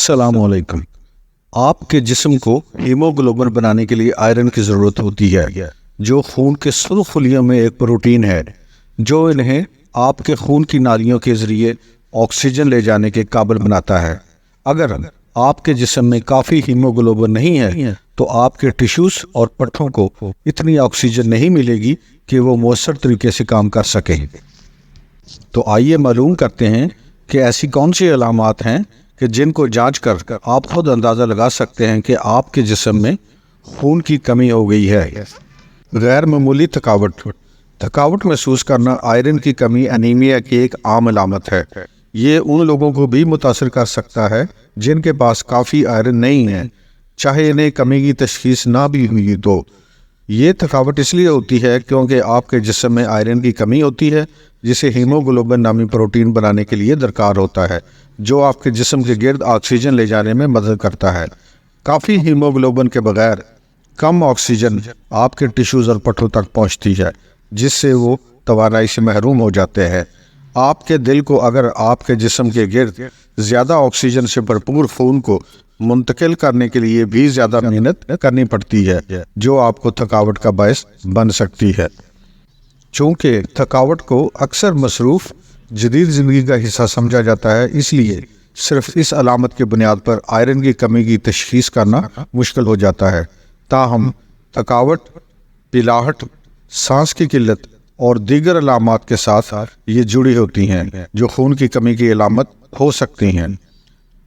السلام علیکم۔ آپ کے جسم کو ہیموگلوبن بنانے کے لیے آئرن کی ضرورت ہوتی ہے، جو خون کے سرخ خلیوں میں ایک پروٹین ہے جو انہیں آپ کے خون کی نالیوں کے ذریعے آکسیجن لے جانے کے قابل بناتا ہے۔ اگر آپ کے جسم میں کافی ہیموگلوبن نہیں ہے تو آپ کے ٹیشوز اور پٹھوں کو اتنی آکسیجن نہیں ملے گی کہ وہ مؤثر طریقے سے کام کر سکیں۔ تو آئیے معلوم کرتے ہیں کہ ایسی کون سی علامات ہیں کہ جن کو جانچ کر آپ خود اندازہ لگا سکتے ہیں کہ آپ کے جسم میں خون کی کمی ہو گئی ہے۔ غیر معمولی تھکاوٹ محسوس کرنا آئرن کی کمی انیمیا کی ایک عام علامت ہے۔ یہ ان لوگوں کو بھی متاثر کر سکتا ہے جن کے پاس کافی آئرن نہیں ہے، چاہے انہیں کمی کی تشخیص نہ بھی ہوئی تو۔ یہ تھکاوٹ اس لیے ہوتی ہے کیونکہ آپ کے جسم میں آئرن کی کمی ہوتی ہے، جسے ہیموگلوبن نامی پروٹین بنانے کے لیے درکار ہوتا ہے، جو آپ کے جسم کے گرد آکسیجن لے جانے میں مدد کرتا ہے۔ کافی ہیموگلوبن کے بغیر کم آکسیجن آپ کے ٹیشوز اور پٹھوں تک پہنچتی ہے، جس سے وہ توانائی سے محروم ہو جاتے ہیں۔ آپ کے دل کو اگر آپ کے جسم کے گرد زیادہ آکسیجن سے بھرپور خون کو منتقل کرنے کے لیے بھی زیادہ محنت کرنی پڑتی ہے، جو آپ کو تھکاوٹ کا باعث بن سکتی ہے۔ چونکہ تھکاوٹ کو اکثر مصروف جدید زندگی کا حصہ سمجھا جاتا ہے، اس لیے صرف اس علامت کی بنیاد پر آئرن کی کمی کی تشخیص کرنا مشکل ہو جاتا ہے۔ تاہم تھکاوٹ، پلاہٹ، سانس کی قلت اور دیگر علامات کے ساتھ یہ جڑی ہوتی ہیں جو خون کی کمی کی علامت ہو سکتی ہیں۔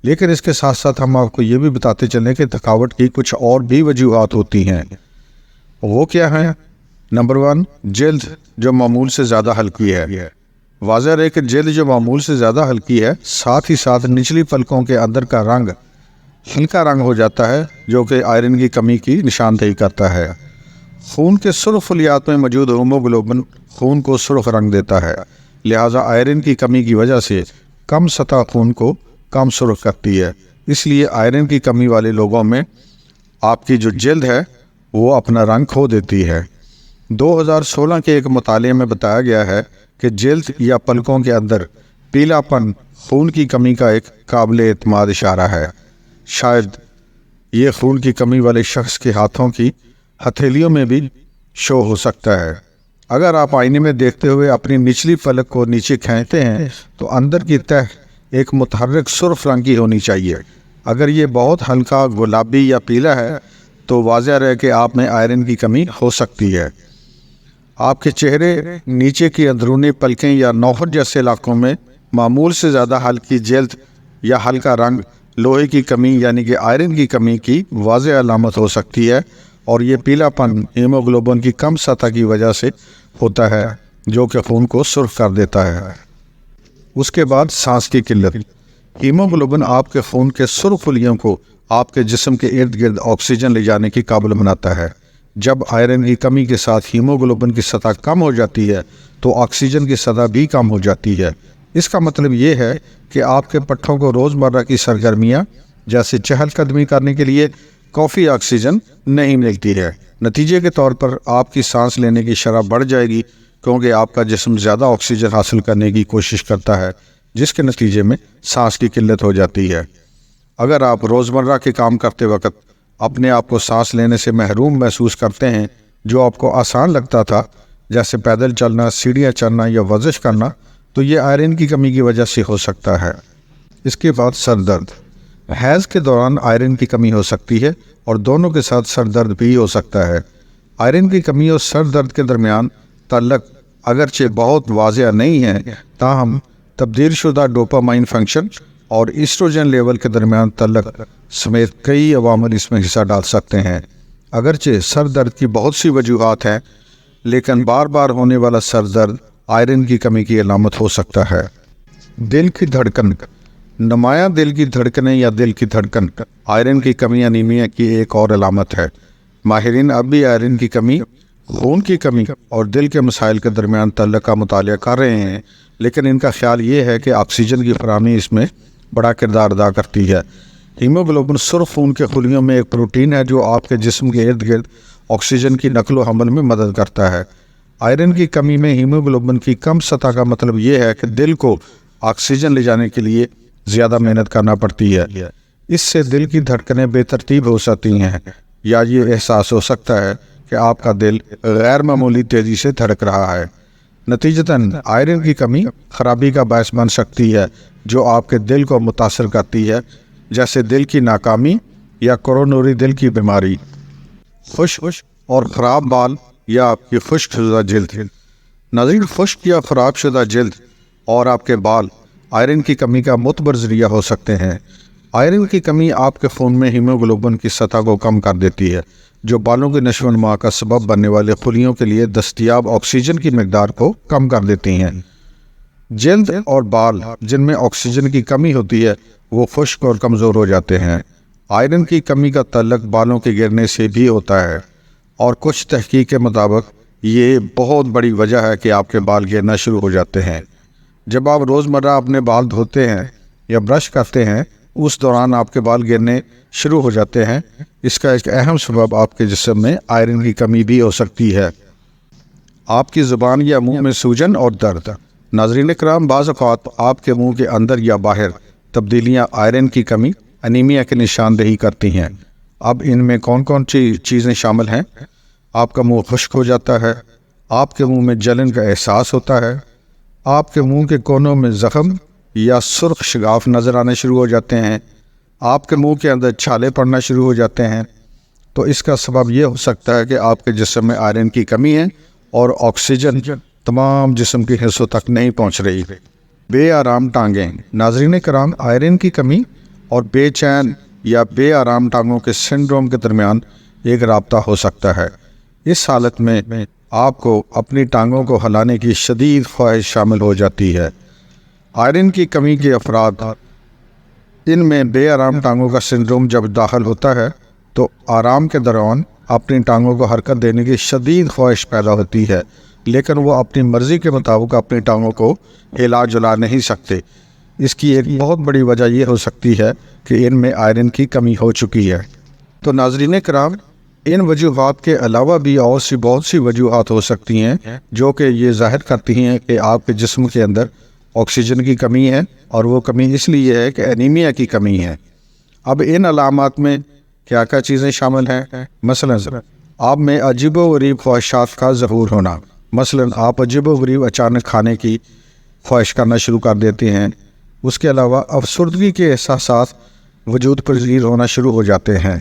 لیکن اس کے ساتھ ساتھ ہم آپ کو یہ بھی بتاتے چلیں کہ تھکاوٹ کی کچھ اور بھی وجوہات ہوتی ہیں۔ وہ کیا ہیں؟ نمبر 1، جلد جو معمول سے زیادہ ہلکی ہے۔ واضح ہے کہ جلد جو معمول سے زیادہ ہلکی ہے، ساتھ ہی ساتھ نچلی پلکوں کے اندر کا رنگ ہلکا رنگ ہو جاتا ہے، جو کہ آئرن کی کمی کی نشاندہی کرتا ہے۔ خون کے سرخ خلیات میں موجود ہیموگلوبن خون کو سرخ رنگ دیتا ہے، لہٰذا آئرن کی کمی کی وجہ سے کم سطح خون کو کم سرخ کرتی ہے۔ اس لیے آئرن کی کمی والے لوگوں میں آپ کی جو جلد ہے وہ اپنا رنگ کھو دیتی ہے۔ 2016 کے ایک مطالعے میں بتایا گیا ہے کہ جلد یا پلکوں کے اندر پیلا پن خون کی کمی کا ایک قابل اعتماد اشارہ ہے۔ شاید یہ خون کی کمی والے شخص کے ہاتھوں کی ہتھیلیوں میں بھی شو ہو سکتا ہے۔ اگر آپ آئینے میں دیکھتے ہوئے اپنی نچلی پلک کو نیچے کھینچتے ہیں تو اندر کی تہ ایک متحرک سرخ رنگ کی ہونی چاہیے۔ اگر یہ بہت ہلکا گلابی یا پیلا ہے تو واضح ہے کہ آپ میں آئرن کی کمی ہو سکتی ہے۔ آپ کے چہرے نیچے کی اندرونی پلکیں یا نوہر جیسے علاقوں میں معمول سے زیادہ ہلکی جلد یا ہلکا رنگ لوہے کی کمی یعنی کہ آئرن کی کمی کی واضح علامت ہو سکتی ہے، اور یہ پیلا پن ہیموگلوبن کی کم سطح کی وجہ سے ہوتا ہے، جو کہ خون کو سرخ کر دیتا ہے۔ اس کے بعد سانس کی قلت۔ ہیموگلوبن آپ کے خون کے سرخ خلیوں کو آپ کے جسم کے ارد گرد آکسیجن لے جانے کی قابل بناتا ہے۔ جب آئرن کی کمی کے ساتھ ہیموگلوبن کی سطح کم ہو جاتی ہے تو آکسیجن کی سطح بھی کم ہو جاتی ہے۔ اس کا مطلب یہ ہے کہ آپ کے پٹھوں کو روزمرہ کی سرگرمیاں جیسے چہل قدمی کرنے کے لیے کافی آکسیجن نہیں ملتی ہے۔ نتیجے کے طور پر آپ کی سانس لینے کی شرح بڑھ جائے گی، کیونکہ آپ کا جسم زیادہ آکسیجن حاصل کرنے کی کوشش کرتا ہے، جس کے نتیجے میں سانس کی قلت ہو جاتی ہے۔ اگر آپ روزمرہ کے کام کرتے وقت اپنے آپ کو سانس لینے سے محروم محسوس کرتے ہیں، جو آپ کو آسان لگتا تھا، جیسے پیدل چلنا، سیڑھیاں چڑھنا یا ورزش کرنا، تو یہ آئرن کی کمی کی وجہ سے ہو سکتا ہے۔ اس کے بعد سر درد۔ حیض کے دوران آئرن کی کمی ہو سکتی ہے اور دونوں کے ساتھ سر درد بھی ہو سکتا ہے۔ آئرن کی کمی اور سر درد کے درمیان تعلق اگرچہ بہت واضح نہیں ہے، تاہم تبدیل شدہ ڈوپامائن فنکشن اور ایسٹروجن لیول کے درمیان تعلق سمیت کئی عوامل اس میں حصہ ڈال سکتے ہیں۔ اگرچہ سر درد کی بہت سی وجوہات ہیں، لیکن بار بار ہونے والا سر درد آئرن کی کمی کی علامت ہو سکتا ہے۔ دل کی دھڑکن۔ نمایاں دل کی دھڑکنیں یا دل کی دھڑکن آئرن کی کمی انیمیا کی ایک اور علامت ہے۔ ماہرین اب بھی آئرن کی کمی، خون کی کمی اور دل کے مسائل کے درمیان تعلق کا مطالعہ کر رہے ہیں، لیکن ان کا خیال یہ ہے کہ آکسیجن کی فراہمی اس میں بڑا کردار ادا کرتی ہے۔ ہیموگلوبن سرخ خون کے خلیوں میں ایک پروٹین ہے جو آپ کے جسم کے ارد گرد آکسیجن کی نقل و حمل میں مدد کرتا ہے۔ آئرن کی کمی میں ہیموگلوبن کی کم سطح کا مطلب یہ ہے کہ دل کو آکسیجن لے جانے کے لیے زیادہ محنت کرنا پڑتی ہے۔ اس سے دل کی دھڑکنیں بے ترتیب ہو سکتی ہیں یا یہ احساس ہو سکتا ہے کہ آپ کا دل غیر معمولی تیزی سے دھڑک رہا ہے۔ نتیجتاً آئرن کی کمی خرابی کا باعث بن سکتی ہے جو آپ کے دل کو متاثر کرتی ہے، جیسے دل کی ناکامی یا کورونری دل کی بیماری، خشک اور خراب بال یا آپ کی خشک شدہ جلد۔ ناظرین، خشک یا خراب شدہ جلد اور آپ کے بال آئرن کی کمی کا معتبر ذریعہ ہو سکتے ہیں۔ آئرن کی کمی آپ کے خون میں ہیموگلوبن کی سطح کو کم کر دیتی ہے، جو بالوں کی نشو و نما کا سبب بننے والے خلیوں کے لیے دستیاب آکسیجن کی مقدار کو کم کر دیتی ہیں۔ جلد اور بال جن میں آکسیجن کی کمی ہوتی ہے وہ خشک اور کمزور ہو جاتے ہیں۔ آئرن کی کمی کا تعلق بالوں کے گرنے سے بھی ہوتا ہے، اور کچھ تحقیق کے مطابق یہ بہت بڑی وجہ ہے کہ آپ کے بال گرنا شروع ہو جاتے ہیں۔ جب آپ روزمرہ اپنے بال دھوتے ہیں یا برش کرتے ہیں، اس دوران آپ کے بال گرنے شروع ہو جاتے ہیں۔ اس کا ایک اہم سبب آپ کے جسم میں آئرن کی کمی بھی ہو سکتی ہے۔ آپ کی زبان یا منہ میں سوجن اور درد۔ ناظرین کرام، بعض اوقات آپ کے منہ کے اندر یا باہر تبدیلیاں آئرن کی کمی انیمیا کی نشاندہی کرتی ہیں۔ اب ان میں کون کون چیزیں شامل ہیں؟ آپ کا منہ خشک ہو جاتا ہے، آپ کے منہ میں جلن کا احساس ہوتا ہے، آپ کے منہ کے کونوں میں زخم یا سرخ شگاف نظر آنے شروع ہو جاتے ہیں، آپ کے منہ کے اندر چھالے پڑنا شروع ہو جاتے ہیں۔ تو اس کا سبب یہ ہو سکتا ہے کہ آپ کے جسم میں آئرن کی کمی ہے اور آکسیجن تمام جسم کے حصوں تک نہیں پہنچ رہی۔ بے آرام ٹانگیں۔ ناظرین کرام، آئرن کی کمی اور بے چین یا بے آرام ٹانگوں کے سنڈروم کے درمیان ایک رابطہ ہو سکتا ہے۔ اس حالت میں آپ کو اپنی ٹانگوں کو ہلانے کی شدید خواہش شامل ہو جاتی ہے۔ آئرن کی کمی کے افراد ان میں بے آرام ٹانگوں کا سنڈروم جب داخل ہوتا ہے تو آرام کے دوران اپنی ٹانگوں کو حرکت دینے کی شدید خواہش پیدا ہوتی ہے، لیکن وہ اپنی مرضی کے مطابق اپنی ٹانگوں کو ہلا جلا نہیں سکتے۔ اس کی ایک بہت بڑی وجہ یہ ہو سکتی ہے کہ ان میں آئرن کی کمی ہو چکی ہے۔ تو ناظرین کرام، ان وجوہات کے علاوہ بھی اور بہت سی وجوہات ہو سکتی ہیں جو کہ یہ ظاہر کرتی ہیں کہ آپ کے جسم کے اندر آکسیجن کی کمی ہے، اور وہ کمی اس لیے ہے کہ انیمیا کی کمی ہے۔ اب ان علامات میں کیا کیا چیزیں شامل ہیں؟ مثلا آپ میں عجیب و غریب خواہشات کا ظہور ہونا۔ مثلا آپ عجیب و غریب اچانک کھانے کی خواہش کرنا شروع کر دیتے ہیں۔ اس کے علاوہ افسردگی کے احساسات وجود پذیر ہونا شروع ہو جاتے ہیں۔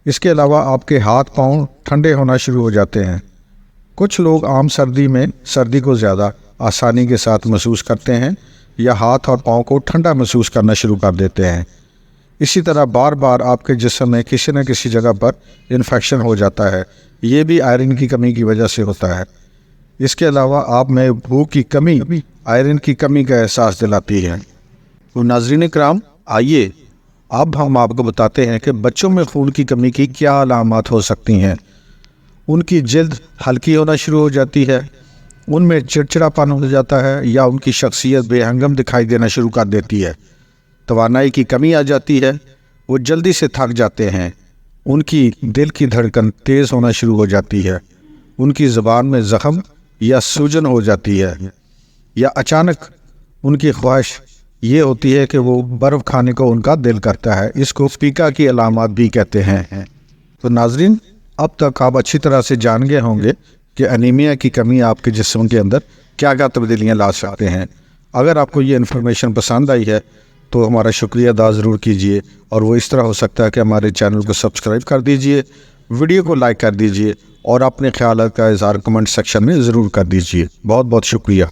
اس کے علاوہ آپ کے ہاتھ پاؤں ٹھنڈے ہونا شروع ہو جاتے ہیں۔ کچھ لوگ عام سردی میں سردی کو زیادہ آسانی کے ساتھ محسوس کرتے ہیں یا ہاتھ اور پاؤں کو ٹھنڈا محسوس کرنا شروع کر دیتے ہیں۔ اسی طرح بار بار آپ کے جسم میں کسی نہ کسی جگہ پر انفیکشن ہو جاتا ہے، یہ بھی آئرن کی کمی کی وجہ سے ہوتا ہے۔ اس کے علاوہ آپ میں بھوک کی کمی آئرن کی کمی کا احساس دلاتی ہے۔ تو ناظرین کرام، آئیے اب ہم آپ کو بتاتے ہیں کہ بچوں میں خون کی کمی کی کیا علامات ہو سکتی ہیں۔ ان کی جلد ہلکی ہونا شروع ہو جاتی ہے، ان میں چڑچڑاپن ہو جاتا ہے یا ان کی شخصیت بے ہنگم دکھائی دینا شروع کر دیتی ہے، توانائی کی کمی آ جاتی ہے، وہ جلدی سے تھک جاتے ہیں، ان کی دل کی دھڑکن تیز ہونا شروع ہو جاتی ہے، ان کی زبان میں زخم یا سوجن ہو جاتی ہے، یا اچانک ان کی خواہش یہ ہوتی ہے کہ وہ برف کھانے کو ان کا دل کرتا ہے۔ اس کو فیکا کی علامات بھی کہتے ہیں۔ تو ناظرین، اب تک آپ اچھی طرح سے جان گئے ہوں گے کہ انیمیا کی کمی آپ کے جسم کے اندر کیا کیا تبدیلیاں لا سکتے ہیں۔ اگر آپ کو یہ انفارمیشن پسند آئی ہے تو ہمارا شکریہ ادا ضرور کیجئے، اور وہ اس طرح ہو سکتا ہے کہ ہمارے چینل کو سبسکرائب کر دیجئے، ویڈیو کو لائک کر دیجئے، اور اپنے خیالات کا اظہار کمنٹ سیکشن میں ضرور کر دیجئے۔ بہت بہت شکریہ۔